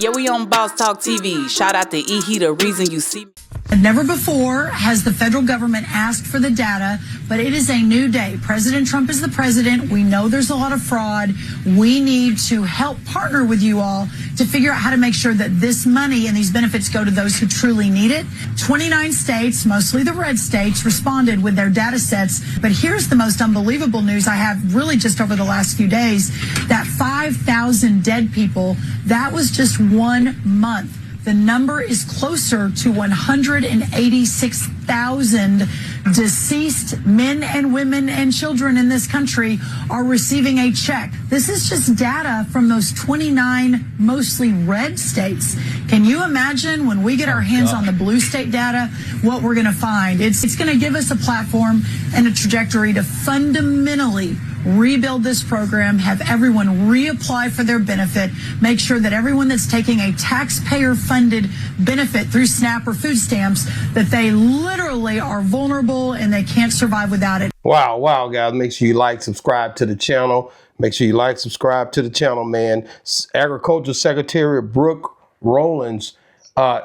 Yeah, we on Boss Talk TV. Shout out to E. The reason you see me. Never before has the federal government asked for the data, but it is a new day. President Trump is the president. We know there's a lot of fraud. We need to help partner with you all to figure out how to make sure that this money and these benefits go to those who truly need it. 29 states, mostly the red states, responded with their data sets. But here's the most unbelievable news I have really just over the last few days, that 5,000 dead people, that was just 1 month. The number is closer to 186,000 deceased men and women and children in this country are receiving a check. This is just data from those 29 mostly red states. Can you imagine when we get our hands on the blue state data, what we're going to find? It's going to give us a platform and a trajectory to fundamentally rebuild this program, have everyone reapply for their benefit, make sure that everyone that's taking a taxpayer-funded benefit through SNAP or food stamps, that they literally are vulnerable and they can't survive without it. Wow, guys. Make sure you like, subscribe to the channel. Make sure you like, subscribe to the channel, man. Agriculture Secretary Brooke Rollins,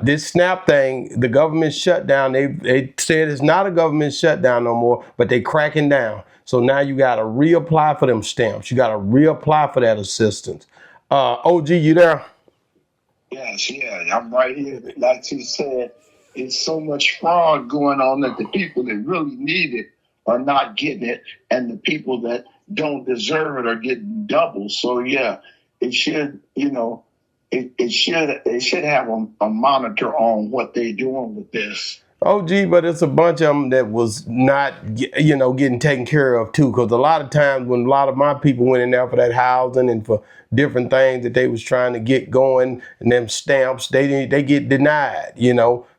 this SNAP thing, the government shutdown, they said it's not a government shutdown no more, but they cracking down. So now you got to reapply for them stamps. You got to reapply for that assistance. OG, you there? Yes, I'm right here. Like you said, it's so much fraud going on that the people that really need it are not getting it, and the people that don't deserve it are getting double. So yeah, it should, it should have a monitor on what they're doing with this. OG, but it's a bunch of them that was not, getting taken care of too. Because a lot of times when a lot of my people went in there for that housing and for different things that they was trying to get going, and them stamps, they get denied.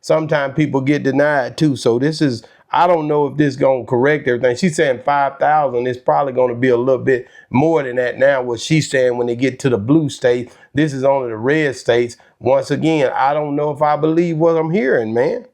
Sometimes people get denied too. So this is, I don't know if this gonna correct everything. She's saying 5,000. It's probably gonna be a little bit more than that now. What she's saying when they get to the blue states, this is only the red states. Once again, I don't know if I believe what I'm hearing, man.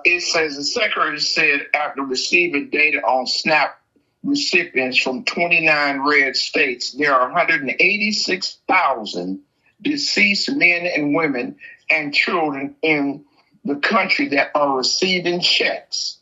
It says the secretary said after receiving data on SNAP recipients from 29 red states, there are 186,000 deceased men and women and children in the country that are receiving checks.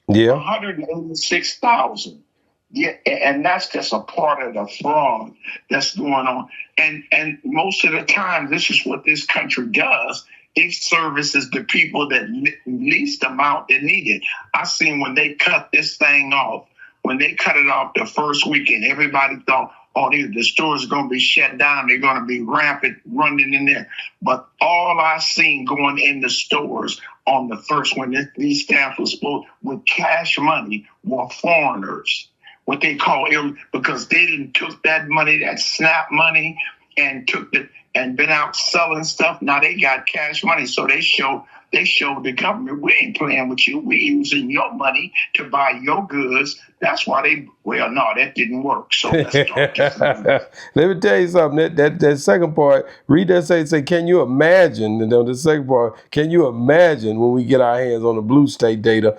Yeah. 186,000. Yeah, and that's just a part of the fraud that's going on. And most of the time, this is what this country does. It services the people that least amount that need it. I seen when they cut this thing off, when they cut it off the first weekend, everybody thought, the stores are going to be shut down. They're going to be rampant running in there. But all I seen going in the stores on the first when these staff was supposed with cash money were foreigners, what they call because they didn't took that money, that SNAP money, and took it and been out selling stuff. Now they got cash money. So they showed the government, we ain't playing with you. We using your money to buy your goods. That's why that didn't work. So let's start Let me tell you something. That second part, read that say, can you imagine, the second part, can you imagine when we get our hands on the blue state data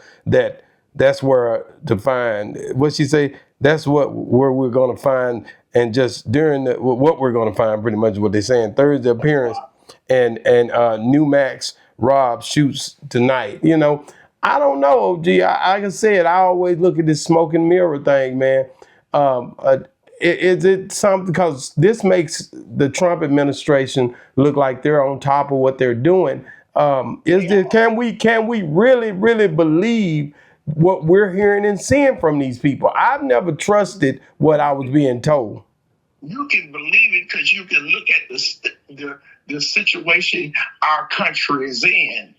that's where to find, what she say, that's where we're going to find. And just during what we're going to find, pretty much what they're saying, Thursday appearance and New Max Rob shoots tonight. I don't know, OG. Like I said, I always look at this smoke and mirror thing, man. Is it something, because this makes the Trump administration look like they're on top of what they're doing. Can we really, really believe what we're hearing and seeing from these people? I've never trusted what I was being told. You can believe it because you can look at the situation our country is in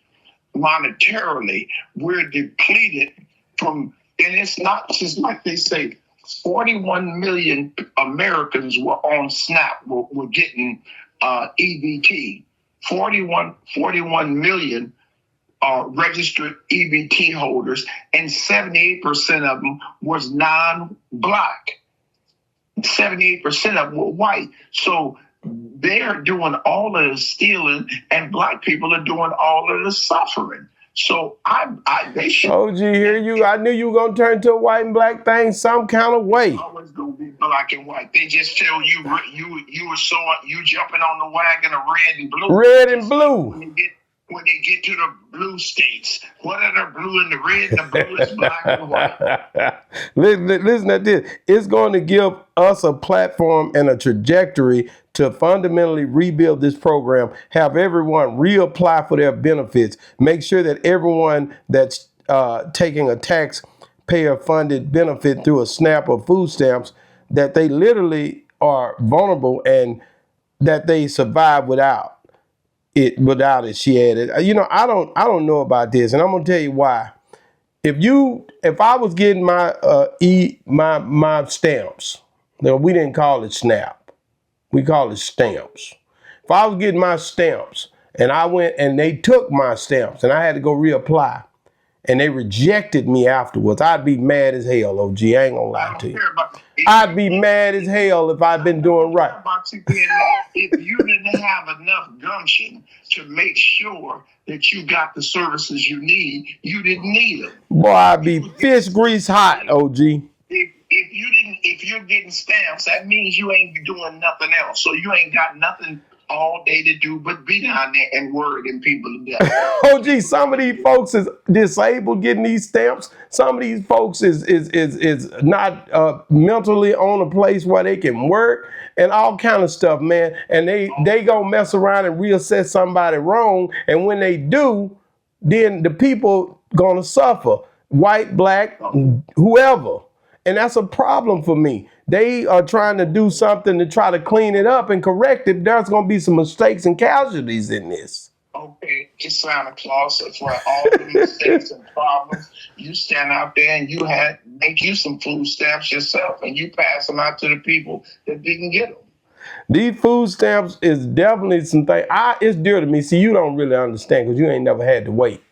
monetarily. We're depleted and it's not just like they say, 41 million Americans were on SNAP, were getting EBT. 41 million registered EBT holders, and 78% of them was non-Black. 78% of them were white. So they're doing all of the stealing, and Black people are doing all of the suffering. So they should. OG, hear you. I knew you were gonna turn to a white and black thing some kind of way. It's always gonna be both. black and white. They just tell you you were so you jumping on the wagon of red and blue. Red and blue. When they get to the blue states, what are the blue and the red? The blue is black and white. Listen to this. It's going to give us a platform and a trajectory to fundamentally rebuild this program, have everyone reapply for their benefits, make sure that everyone that's taking a taxpayer-funded benefit through a SNAP or food stamps, that they literally are vulnerable and that they survive without it, she added. I don't know about this, and I'm gonna tell you why. If I was getting my my stamps, we didn't call it SNAP, we call it stamps. If I was getting my stamps and I went and they took my stamps and I had to go reapply and they rejected me afterwards, I'd be mad as hell, OG. I ain't gonna lie to you. I'd be mad as hell if I'd been doing right. If you didn't have enough gumption to make sure that you got the services you need, you didn't need them. Boy, I'd be fish grease hot, OG. If you're getting stamps, that means you ain't doing nothing else. So you ain't got nothing all day to do but be down there and worrying people to death. OG, some of these folks is disabled getting these stamps. Some of these folks is not mentally on a place where they can work and all kind of stuff, man. And they gonna mess around and reassess somebody wrong. And when they do, then the people gonna suffer. White, black, whoever. And that's a problem for me. They are trying to do something to try to clean it up and correct it. There's going to be some mistakes and casualties in this. Okay, it's Santa Claus. For all the mistakes and problems, you stand out there and you make you some food stamps yourself and you pass them out to the people that didn't get them. These food stamps is definitely something. It's dear to me. See, you don't really understand because you ain't never had to wait.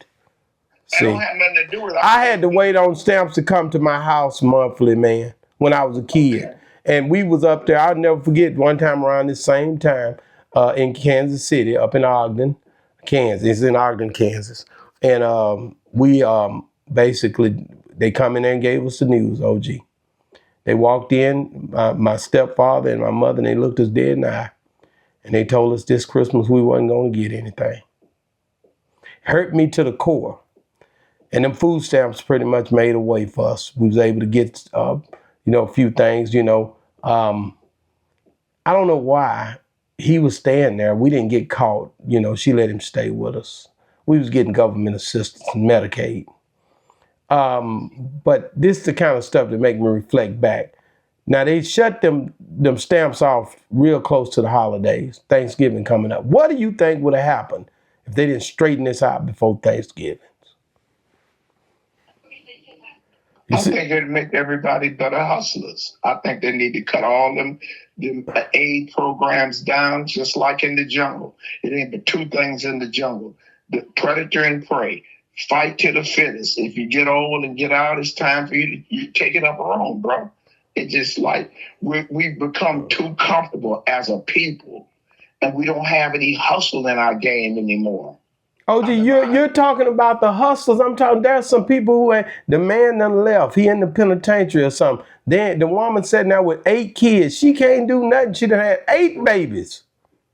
See, I don't have nothing to do with it. I had to wait on stamps to come to my house monthly, man, when I was a kid. Okay. And we was up there. I'll never forget one time around this same time in Kansas City, up in Ogden, Kansas. It's in Ogden, Kansas. And we basically, they come in there and gave us the news, OG. They walked in, my stepfather and my mother, and they looked us dead in the eye. And they told us this Christmas we wasn't going to get anything. Hurt me to the core. And them food stamps pretty much made a way for us. We was able to get, a few things, I don't know why he was staying there. We didn't get caught. She let him stay with us. We was getting government assistance and Medicaid. But this is the kind of stuff that make me reflect back. Now, they shut them stamps off real close to the holidays, Thanksgiving coming up. What do you think would have happened if they didn't straighten this out before Thanksgiving? I think it'd make everybody better hustlers. I think they need to cut all them aid programs down, just like in the jungle. It ain't but two things in the jungle: the predator and prey. Fight to the fittest. If you get old and get out, it's time for you to take it up wrong, bro. It's just like we've become too comfortable as a people, and we don't have any hustle in our game anymore. OG, you're talking about the hustlers. I'm talking, there's some people who the man done left. He in the penitentiary or something. Then the woman sitting there with 8 kids. She can't do nothing. She done had 8 babies.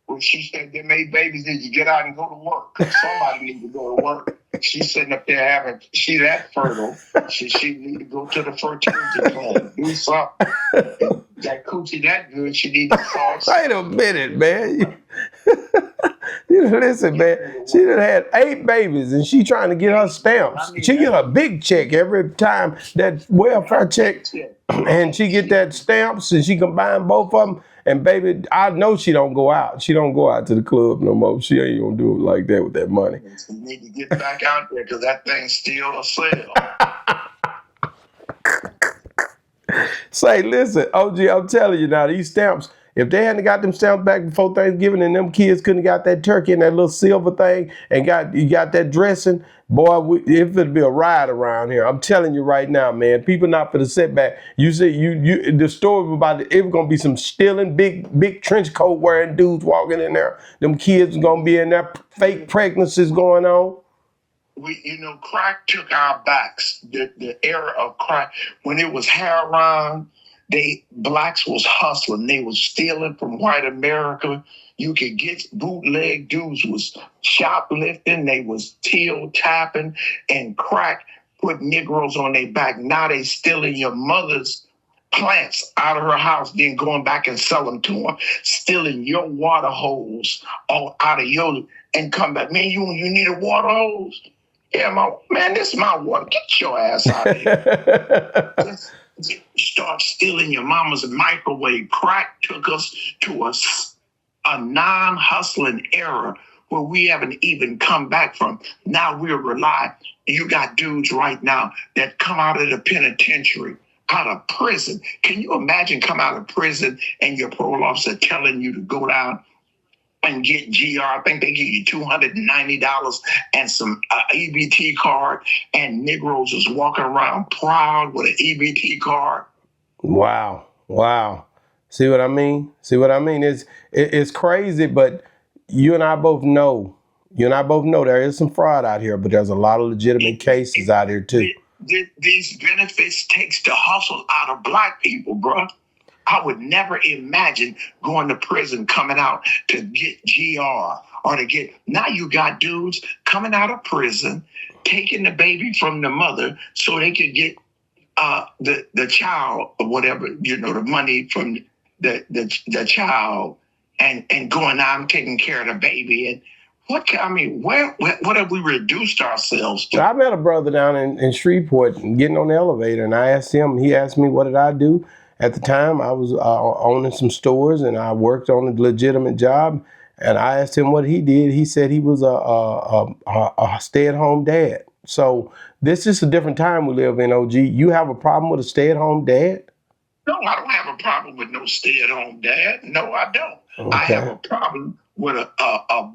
Well, she said they made babies, then you get out and go to work. Somebody need to go to work. She's sitting up there she that fertile. She need to go to the fertility clinic. Do something. That coochie that good, she need to fall. Wait a minute, man. Listen, man. She done had 8 babies and she trying to get her stamps. She get a big check every time, that welfare check. And she get that stamps and she combine both of them. And baby, I know she don't go out. She don't go out to the club no more. She ain't gonna do it like that with that money. You need to get back out there because that thing's still a sale. Say, listen, OG, I'm telling you now, these stamps, if they hadn't got them stamps back before Thanksgiving and them kids couldn't got that turkey and that little silver thing and you got that dressing, boy, it would be a riot around here. I'm telling you right now, man, people not for the setback. You see, the story about it was gonna be some stealing, big trench coat wearing dudes walking in there. Them kids gonna be in there, fake pregnancies going on. Crack took our backs. The era of crack, when it was heroin, blacks was hustling. They was stealing from white America. You could get bootleg dudes was shoplifting. They was till tapping and crack, put Negroes on their back. Now they stealing your mother's plants out of her house, then going back and sell them to them, stealing your water hose all out of your, and come back. Man, you need a water hose? Yeah, man, this is my water. Get your ass out of here. Start stealing your mama's microwave. Crack took us to a non-hustling era where we haven't even come back from. Now we're relying. You got dudes right now that come out of the penitentiary, out of prison. Can you imagine come out of prison and your parole officer telling you to go down and get GR? I think they give you $290 and some EBT card, and Negroes is walking around proud with an EBT card. Wow. See what I mean? It's crazy, but you and I both know there is some fraud out here, but there's a lot of legitimate cases out here too. These benefits takes the hustle out of black people, bro. I would never imagine going to prison, coming out to get GR or to get. Now you got dudes coming out of prison, taking the baby from the mother so they could get the child or whatever, the money from the child, and going out and taking care of the baby. And what have we reduced ourselves to? I met a brother down in Shreveport getting on the elevator, and I asked him. He asked me, what did I do? At the time, I was owning some stores, and I worked on a legitimate job. And I asked him what he did. He said he was a stay-at-home dad. So this is a different time we live in, OG. You have a problem with a stay-at-home dad? No, I don't have a problem with no stay-at-home dad. No, I don't. Okay. I have a problem with a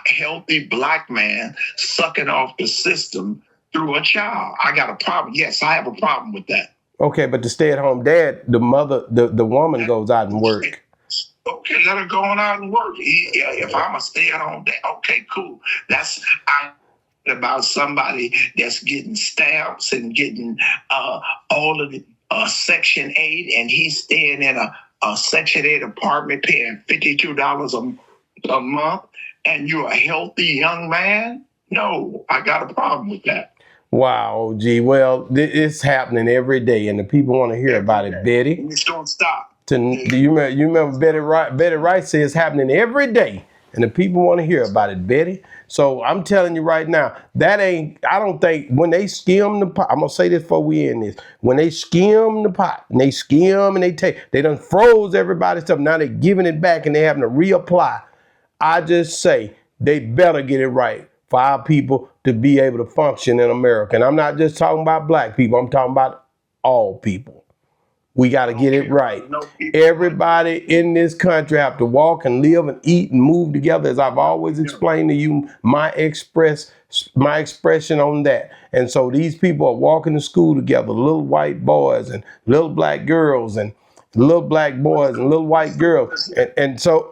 healthy black man sucking off the system through a child. I got a problem. Yes, I have a problem with that. Okay, but the stay-at-home dad, the mother, the woman goes out and work. Okay, let her go on out and work. If I'm a stay-at-home dad, okay, cool. I'm about somebody that's getting stamps and getting all of the Section 8, and he's staying in a Section 8 apartment paying $52 a month, and you're a healthy young man? No, I got a problem with that. Wow, OG. Well, it's happening every day, and the people want to hear about it, Betty. And it's don't stop. Do you remember Betty Wright? Betty Wright says it's happening every day, and the people want to hear about it, Betty. So I'm telling you right now, I don't think when they skim the pot, I'm going to say this before we end this. When they skim the pot, and they skim and they done froze everybody's stuff. Now they're giving it back and they're having to reapply. I just say they better get it right for our people to be able to function in America. And I'm not just talking about black people. I'm talking about all people. We got to get it right. Everybody in this country have to walk and live and eat and move together. As I've always explained to you, my expression on that. And so these people are walking to school together, little white boys and little black girls and little black boys and little white girls. And so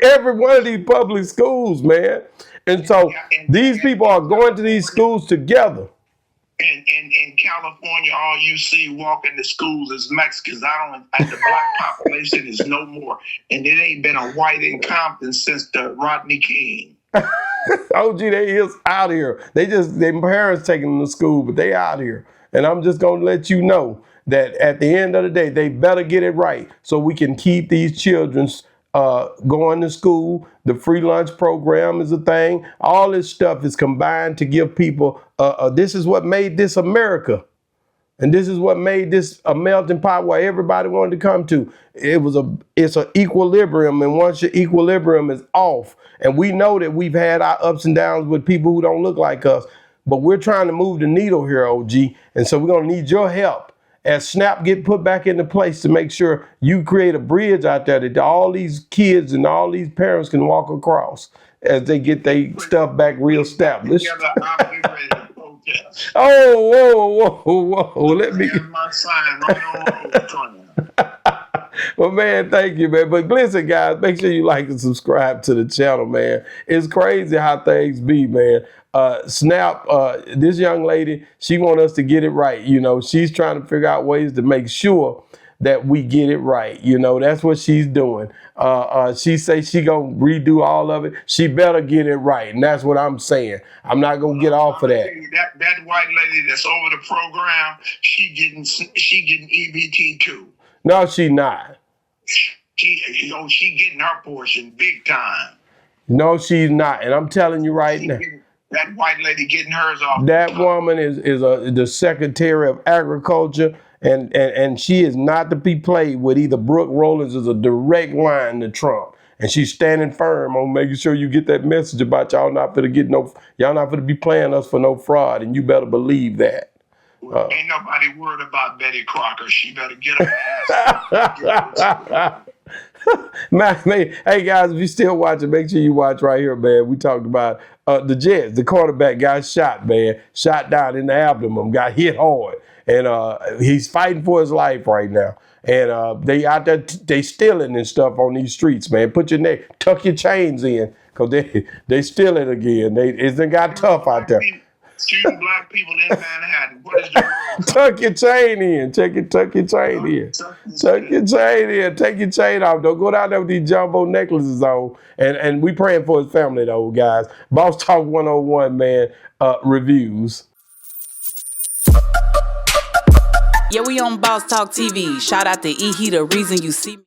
every one of these public schools, man. And so these people are going to these schools together. In California, all you see walking to schools is Mexicans. The black population is no more. And it ain't been a white in Compton since the Rodney King. OG, they is out here. Their parents taking them to school, but they out here. And I'm just going to let you know that at the end of the day, they better get it right so we can keep these children going to school. The free lunch program is a thing. All this stuff is combined to give people, this is what made this America. And this is what made this a melting pot where everybody wanted to come to. It's an equilibrium, and once your equilibrium is off, and we know that we've had our ups and downs with people who don't look like us, but we're trying to move the needle here, OG, and so we're going to need your help as SNAP get put back into place to make sure you create a bridge out there that all these kids and all these parents can walk across as they get their stuff back reestablished. Whoa. Let me get my sign right on. Well, man, thank you, man. But listen, guys, make sure you like and subscribe to the channel, man. It's crazy how things be, man. SNAP, this young lady, she wants us to get it right. You know, she's trying to figure out ways to make sure that we get it right. You know, that's what she's doing. She say she gonna redo all of it. She better get it right, and that's what I'm saying. I'm not gonna get off of that. That white lady that's over the program, she getting EBT too. No, she not. She getting her portion big time. No, she's not, and I'm telling you right now. That white lady getting hers off. That woman is the Secretary of Agriculture, and she is not to be played with. Either Brooke Rollins is a direct line to Trump, and she's standing firm on making sure you get that message about y'all not finna be playing us for no fraud, and you better believe that. Ain't nobody worried about Betty Crocker. She better get her ass. Man, hey guys, if you're still watching, make sure you watch right here, man. We talked about the Jets. The quarterback got shot, man. Shot down in the abdomen, got hit hard. And he's fighting for his life right now. And they out there, they stealing and stuff on these streets, man. Put your neck, tuck your chains in, because they stealing again. It's got tough out there. Shooting black people in Manhattan. What is the world? Tuck your chain in. Tuck your chain in. Tuck your chain in. Take your chain off. Don't go down there with these jumbo necklaces on. And we praying for his family, though, guys. Boss Talk 101, man, reviews. Yeah, we on Boss Talk TV. Shout out to E. He the reason you see me.